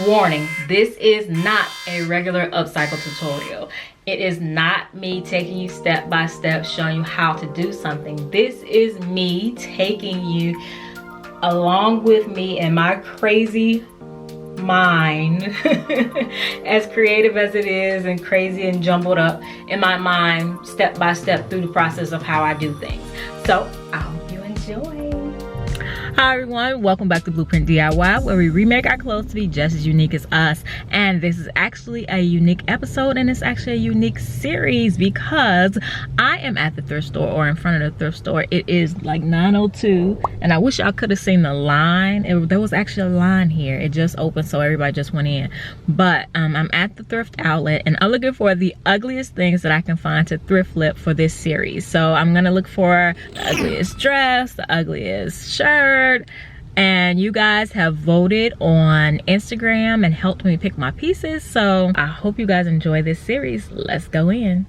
Warning, this is not a regular upcycle tutorial. It is not me taking you step by step, showing you how to do something. This is me taking you along with me in my crazy mind, as creative as it is and crazy and jumbled up in my mind, step by step through the process of how I do things. So I hope you enjoy. Hi everyone, welcome back to Blueprint DIY, where we remake our clothes to be just as unique as us. And this is actually a unique episode, and it's actually a unique series because I am at the thrift store, or in front of the thrift store. It is like 9:02, and I wish y'all could have seen the line. There was actually a line here. It just opened, so everybody just went in. But I'm at the thrift outlet, and I'm looking for the ugliest things that I can find to thrift flip for this series. So I'm gonna look for the ugliest dress, the ugliest shirt, and you guys have voted on Instagram and helped me pick my pieces. So I hope you guys enjoy this series. Let's go in.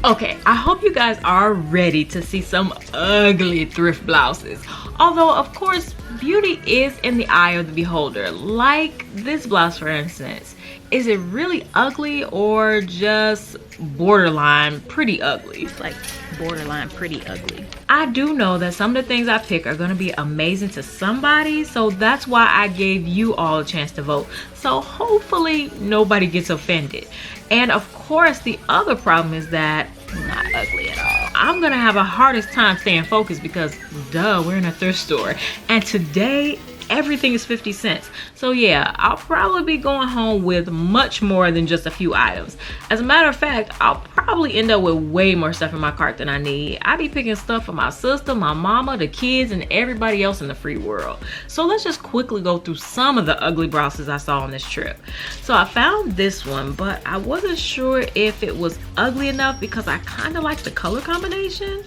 Okay, I hope you guys are ready to see some ugly thrift blouses. Although, of course, beauty is in the eye of the beholder. Like this blouse, for instance. Is it really ugly or just borderline pretty ugly? It's like borderline pretty ugly. I do know that some of the things I pick are gonna be amazing to somebody, so that's why I gave you all a chance to vote. So hopefully nobody gets offended. And of course, the other problem is that I'm not ugly at all. I'm gonna have a hardest time staying focused because duh, we're in a thrift store. And today, everything is 50 cents. So yeah, I'll probably be going home with much more than just a few items. As a matter of fact, I'll probably end up with way more stuff in my cart than I need. I be picking stuff for my sister, my mama, the kids, and everybody else in the free world. So let's just quickly go through some of the ugly blouses I saw on this trip. So I found this one, but I wasn't sure if it was ugly enough because I kind of like the color combination.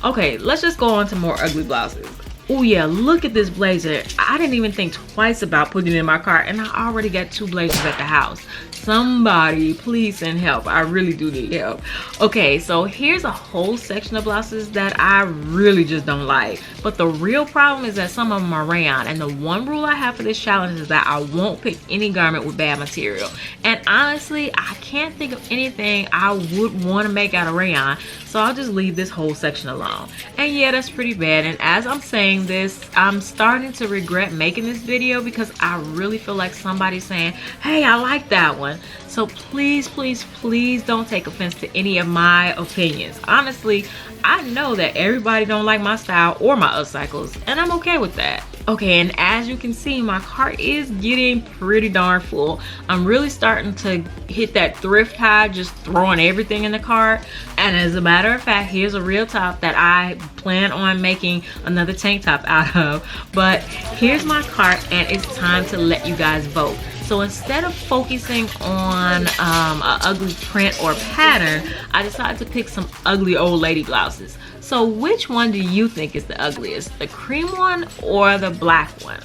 Okay, let's just go on to more ugly blouses. Oh yeah, look at this blazer. I didn't even think twice about putting it in my cart, and I already got 2 blazers at the house. Somebody please send help. I really do need help. Okay, so here's a whole section of blouses that I really just don't like. But the real problem is that some of them are rayon, and the one rule I have for this challenge is that I won't pick any garment with bad material. And honestly, I can't think of anything I would want to make out of rayon, so I'll just leave this whole section alone. And yeah, that's pretty bad. And as I'm saying this, I'm starting to regret making this video because I really feel like somebody's saying, hey, I like that one. So please, please, please don't take offense to any of my opinions. Honestly, I know that everybody don't like my style or my upcycles, and I'm okay with that. Okay, and as you can see, my cart is getting pretty darn full. I'm really starting to hit that thrift high, just throwing everything in the cart. And as a matter of fact, here's a real top that I plan on making another tank top out of. But here's my cart, and it's time to let you guys vote. So instead of focusing on an ugly print or pattern, I decided to pick some ugly old lady blouses. So which one do you think is the ugliest? The cream one or the black one?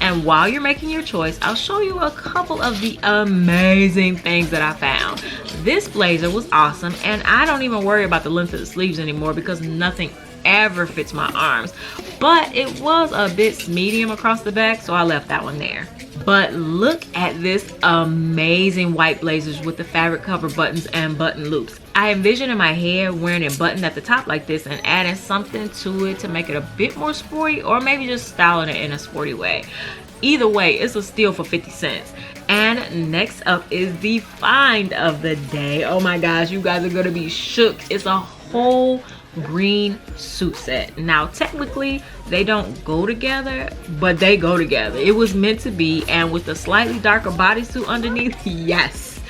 And while you're making your choice, I'll show you a couple of the amazing things that I found. This blazer was awesome, and I don't even worry about the length of the sleeves anymore because nothing ever fits my arms. But it was a bit medium across the back, so I left that one there. But look at this amazing white blazers with the fabric cover buttons and button loops. I envision in my head wearing it buttoned at the top like this and adding something to it to make it a bit more sporty, or maybe just styling it in a sporty way. Either way, it's a steal for 50 cents. And next up is the find of the day. Oh my gosh, you guys are gonna be shook. It's a whole green suit set. Now technically they don't go together, but they go together. It was meant to be, and with a slightly darker bodysuit underneath, yes.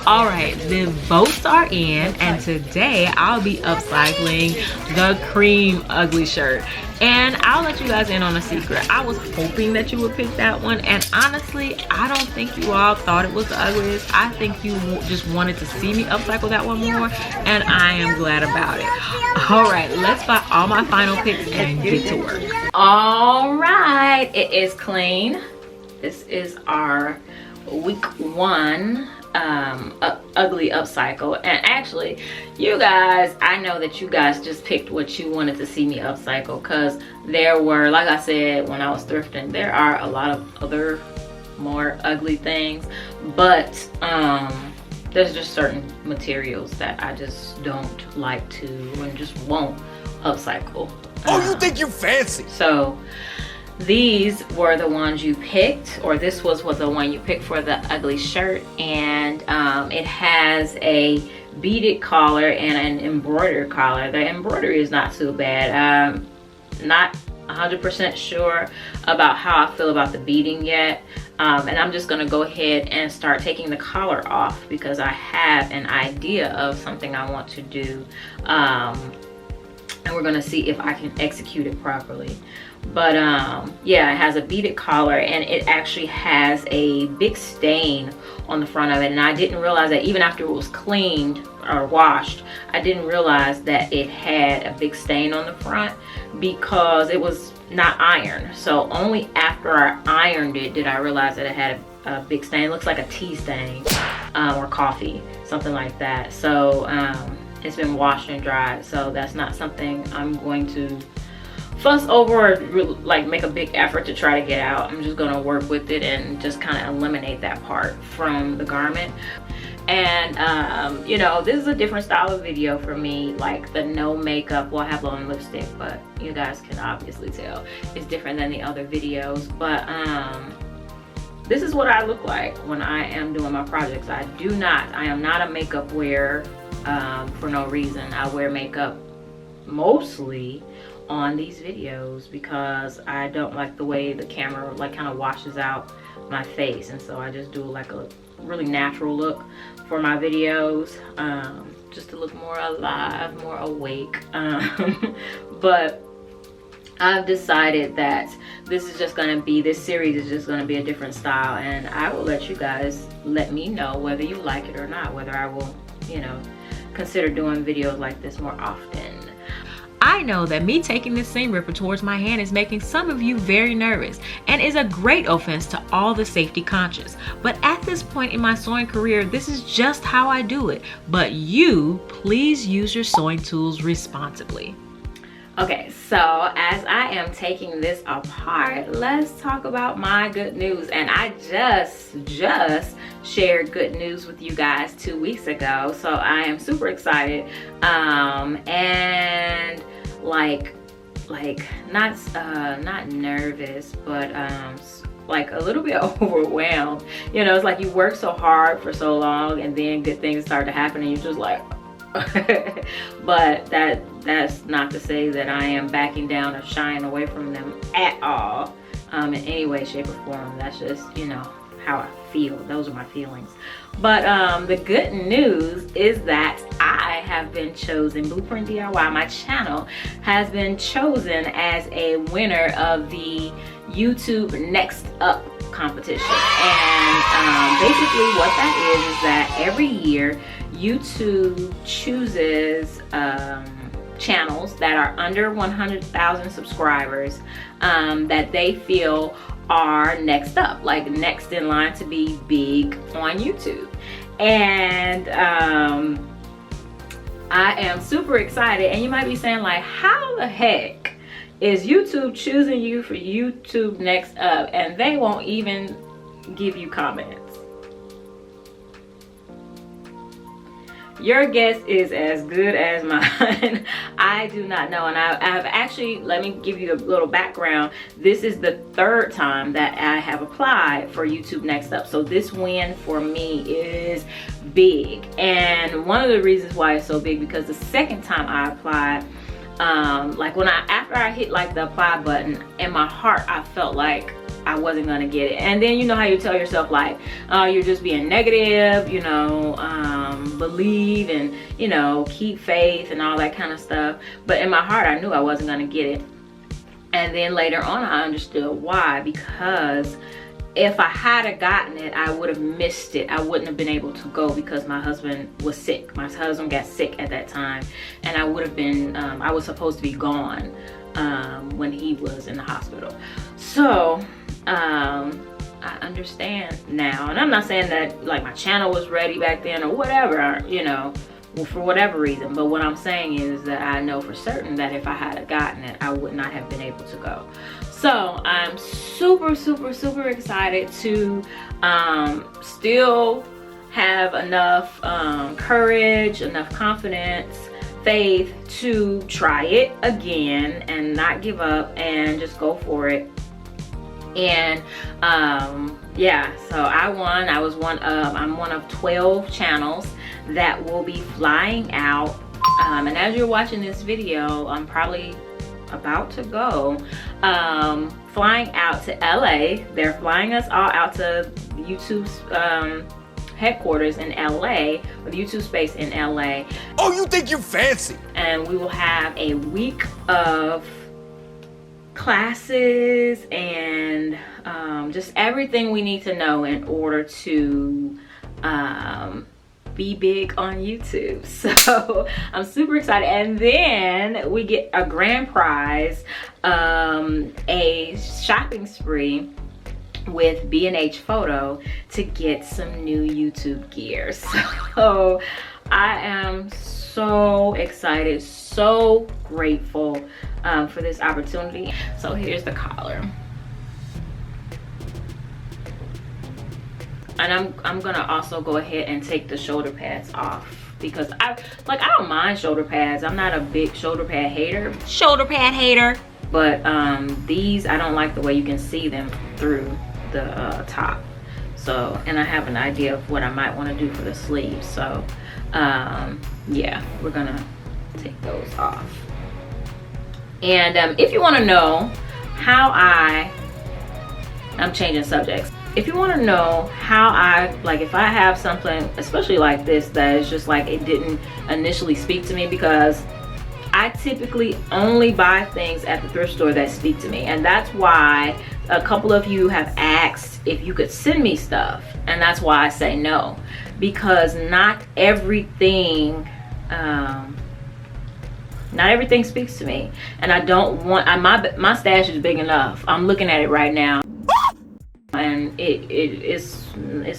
All right, the votes are in, and today I'll be upcycling the cream ugly shirt. And I'll let you guys in on a secret. I was hoping that you would pick that one, and honestly, I don't think you all thought it was the ugliest. I think you just wanted to see me upcycle that one more, and I am glad about it. All right, let's buy all my final picks and get to work. All right, it is clean. This is our week 1 ugly upcycle. And actually, you guys, I know that you guys just picked what you wanted to see me upcycle, because there were, like I said when I was thrifting, there are a lot of other more ugly things, but there's just certain materials that I just don't like to and just won't upcycle. Oh, you think you fancy? So these were the ones you picked, or this was the one you picked for the ugly shirt, and it has a beaded collar and an embroidered collar. The embroidery is not too bad. Not 100% sure about how I feel about the beading yet, and I'm just gonna go ahead and start taking the collar off because I have an idea of something I want to do, and we're gonna see if I can execute it properly. But yeah, it has a beaded collar, and it actually has a big stain on the front of it, and I didn't realize that even after it was cleaned or washed. I didn't realize that it had a big stain on the front because it was not ironed. So only after I ironed it did I realize that it had a big stain. It looks like a tea stain or coffee, something like that. So it's been washed and dried, so that's not something I'm going to fuss over or like make a big effort to try to get out. I'm just gonna work with it and just kind of eliminate that part from the garment. And you know, this is a different style of video for me, like the no makeup. Well, I have on lipstick, but you guys can obviously tell it's different than the other videos. But this is what I look like when I am doing my projects. I am not a makeup wearer for no reason. I wear makeup mostly on these videos because I don't like the way the camera like kind of washes out my face, and so I just do like a really natural look for my videos, just to look more alive, more awake. But I've decided that this series is just gonna be a different style, and I will let you guys let me know whether you like it or not, whether I will, you know, consider doing videos like this more often. I know that me taking this seam ripper towards my hand is making some of you very nervous and is a great offense to all the safety conscious. But at this point in my sewing career, this is just how I do it. But you, please use your sewing tools responsibly. Okay, so as I am taking this apart, let's talk about my good news. And I just shared good news with you guys 2 weeks ago, so I am super excited, and like not nervous, but like a little bit overwhelmed. You know, it's like you work so hard for so long and then good things start to happen and you're just like but that's not to say that I am backing down or shying away from them at all, in any way, shape, or form. That's just, you know, how I feel. Those are my feelings. But the good news is that I have been chosen, Blueprint DIY, my channel has been chosen as a winner of the YouTube Next Up competition. And basically what that is that every year YouTube chooses channels that are under 100,000 subscribers that they feel are next up, like next in line to be big on YouTube. And I am super excited. And you might be saying like, how the heck is YouTube choosing you for YouTube Next Up and they won't even give you comments? Your guess is as good as mine. I do not know. And I have actually, let me give you a little background. This is the 3rd time that I have applied for YouTube Next Up. So this win for me is big. And one of the reasons why it's so big, because the 2nd time I applied, like after I hit like the apply button, in my heart I felt like I wasn't gonna get it. And then you know how you tell yourself like, oh, you're just being negative, you know, believe and, you know, keep faith and all that kind of stuff. But in my heart I knew I wasn't gonna get it. And then later on I understood why. Because if I had gotten it, I would have missed it. I wouldn't have been able to go because my husband was sick. My husband got sick at that time, and I would have been, I was supposed to be gone when he was in the hospital. So I understand now, and I'm not saying that like my channel was ready back then or whatever, you know, for whatever reason, but what I'm saying is that I know for certain that if I had gotten it, I would not have been able to go. So I'm super excited to still have enough courage, enough confidence, faith to try it again and not give up and just go for it. And yeah, so I'm one of 12 channels that will be flying out, and as you're watching this video, I'm probably about to go flying out to LA. They're flying us all out to YouTube's headquarters in LA, or the YouTube space in LA. Oh, you think you fancy? And we will have a week of classes and just everything we need to know in order to be big on YouTube. So I'm super excited. And then we get a grand prize, a shopping spree with B&H Photo to get some new YouTube gear. So I am so excited, so grateful for this opportunity. So here's the collar. And I'm gonna also go ahead and take the shoulder pads off, because I don't mind shoulder pads. I'm not a big shoulder pad hater. But these, I don't like the way you can see them through the top. So, and I have an idea of what I might want to do for the sleeves. So yeah, we're gonna take those off. And if you want to know how I'm changing subjects. If you want to know how if I have something, especially like this, that is just like it didn't initially speak to me, because I typically only buy things at the thrift store that speak to me. And that's why a couple of you have asked if you could send me stuff. And that's why I say no, because not everything speaks to me. And I don't want, my stash is big enough. I'm looking at it right now. And it's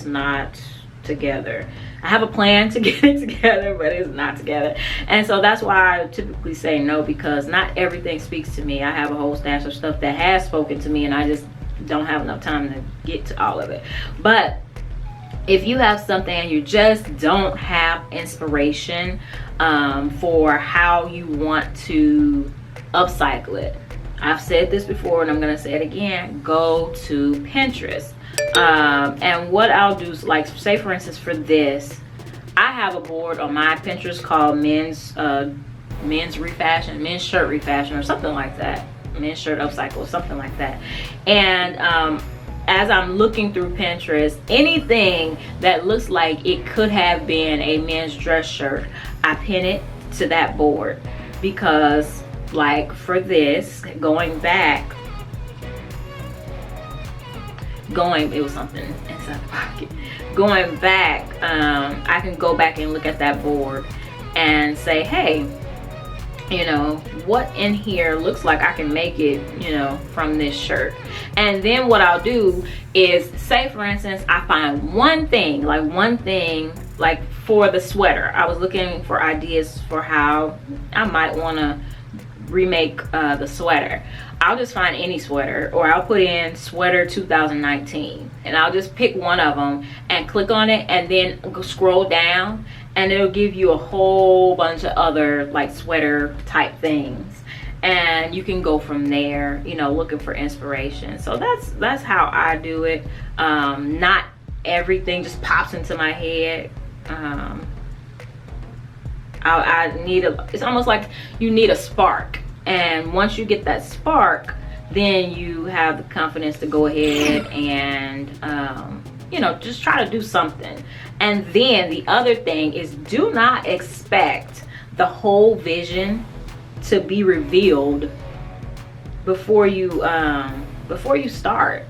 not together. I have a plan to get it together, but it's not together. And so that's why I typically say no, because not everything speaks to me. I have a whole stash of stuff that has spoken to me, and I just don't have enough time to get to all of it. But if you have something and you just don't have inspiration for how you want to upcycle it, I've said this before and I'm gonna say it again, go to Pinterest. And what I'll do is, like, say for instance for this, I have a board on my Pinterest called men's refashion, men's shirt refashion, or something like that, men's shirt upcycle, or something like that. And as I'm looking through Pinterest, anything that looks like it could have been a men's dress shirt, I pin it to that board. Because like for this, it was something inside the pocket. Going back, I can go back and look at that board and say, hey, you know, what in here looks like I can make it, you know, from this shirt. And then what I'll do is, say for instance, I find one thing like for the sweater. I was looking for ideas for how I might want to remake the sweater. I'll just find any sweater, or I'll put in sweater 2019, and I'll just pick one of them and click on it, and then scroll down, and it'll give you a whole bunch of other like sweater type things, and you can go from there, you know, looking for inspiration. So that's how I do it. Not everything just pops into my head. It's almost like you need a spark, and once you get that spark, then you have the confidence to go ahead and you know, just try to do something. And then the other thing is, do not expect the whole vision to be revealed before you start.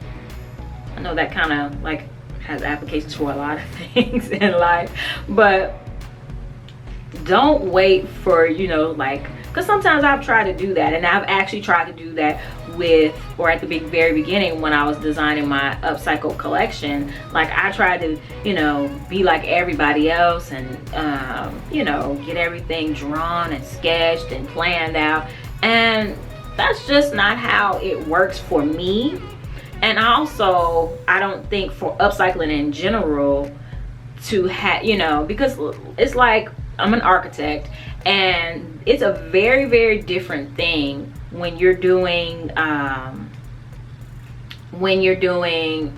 I know that kind of like has applications for a lot of things in life, but don't wait for, you know, like because sometimes I've tried to do that, and I've actually tried to do that with, or at the very beginning when I was designing my Upcycle collection. Like I tried to, you know, be like everybody else and you know, get everything drawn and sketched and planned out, and that's just not how it works for me. And also, I don't think for upcycling in general to have, you know, because it's like, I'm an architect, and it's a very, very different thing when you're doing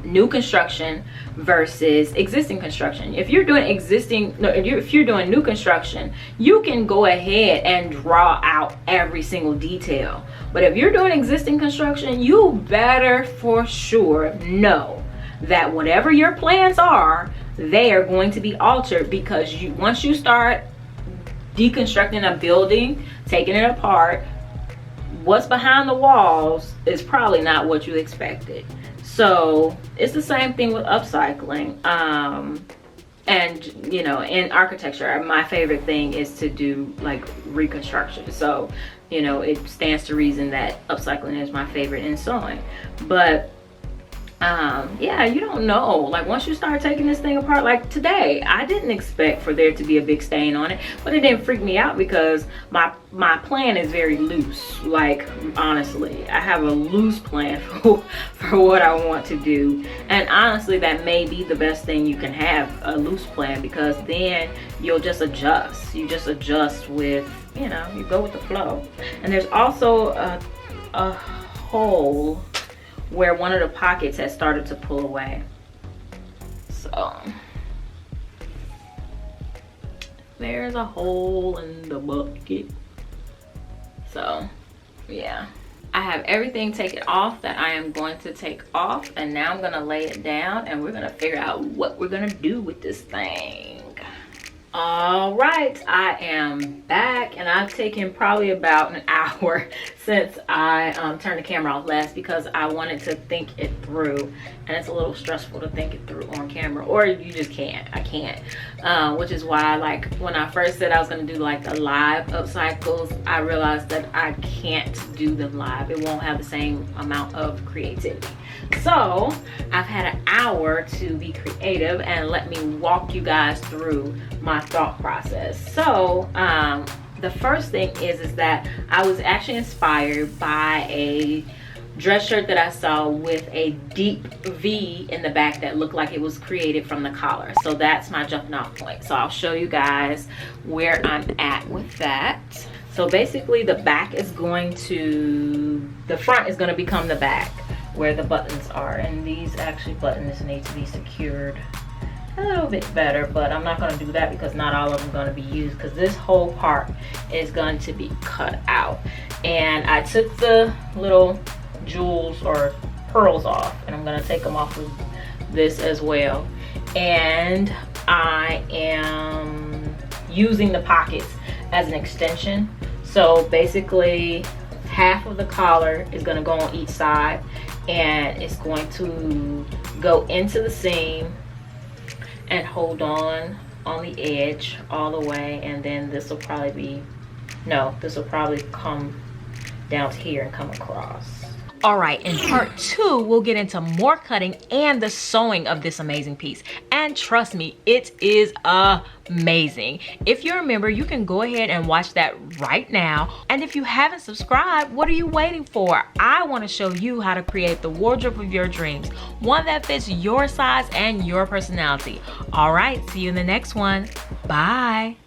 new construction versus existing construction. If you're doing if you're doing new construction, you can go ahead and draw out every single detail. But if you're doing existing construction, you better for sure know that whatever your plans are, they are going to be altered, because once you start deconstructing a building, taking it apart, what's behind the walls is probably not what you expected. So it's the same thing with upcycling. And you know, in architecture, my favorite thing is to do like reconstruction. So, you know, it stands to reason that upcycling is my favorite in sewing. But yeah, you don't know, like once you start taking this thing apart, like today I didn't expect for there to be a big stain on it, but it didn't freak me out because my plan is very loose. Like honestly, I have a loose plan for what I want to do, and honestly that may be the best thing you can have, a loose plan, because then you'll just adjust. You just adjust with, you know, you go with the flow. And there's also a hole where one of the pockets has started to pull away. So there's a hole in the bucket. So yeah, I have everything taken off that I am going to take off, and now I'm gonna lay it down and we're gonna figure out what we're gonna do with this thing. All right, I am back, and I've taken probably about an hour since I turned the camera off last, because I wanted to think it through, and it's a little stressful to think it through on camera, or you just can't. I can't, which is why, like, when I first said I was going to do like the live upcycles, I realized that I can't do them live. It won't have the same amount of creativity. So I've had an hour to be creative, and let me walk you guys through my thought process. So the first thing is that I was actually inspired by a dress shirt that I saw with a deep V in the back that looked like it was created from the collar. So that's my jumping off point. So I'll show you guys where I'm at with that. So basically the back is going to, the front is going to become the back where the buttons are, and these actually buttons need to be secured a little bit better, but I'm not going to do that because not all of them are going to be used, because this whole part is going to be cut out. And I took the little jewels or pearls off, and I'm going to take them off with this as well. And I am using the pockets as an extension. So basically half of the collar is going to go on each side, and it's going to go into the seam and hold on the edge all the way, and then this will probably be, no, this will probably come down to here and come across. All right, in part 2, we'll get into more cutting and the sewing of this amazing piece. And trust me, it is amazing. If you're a member, you can go ahead and watch that right now. And if you haven't subscribed, what are you waiting for? I want to show you how to create the wardrobe of your dreams, one that fits your size and your personality. All right, see you in the next one. Bye.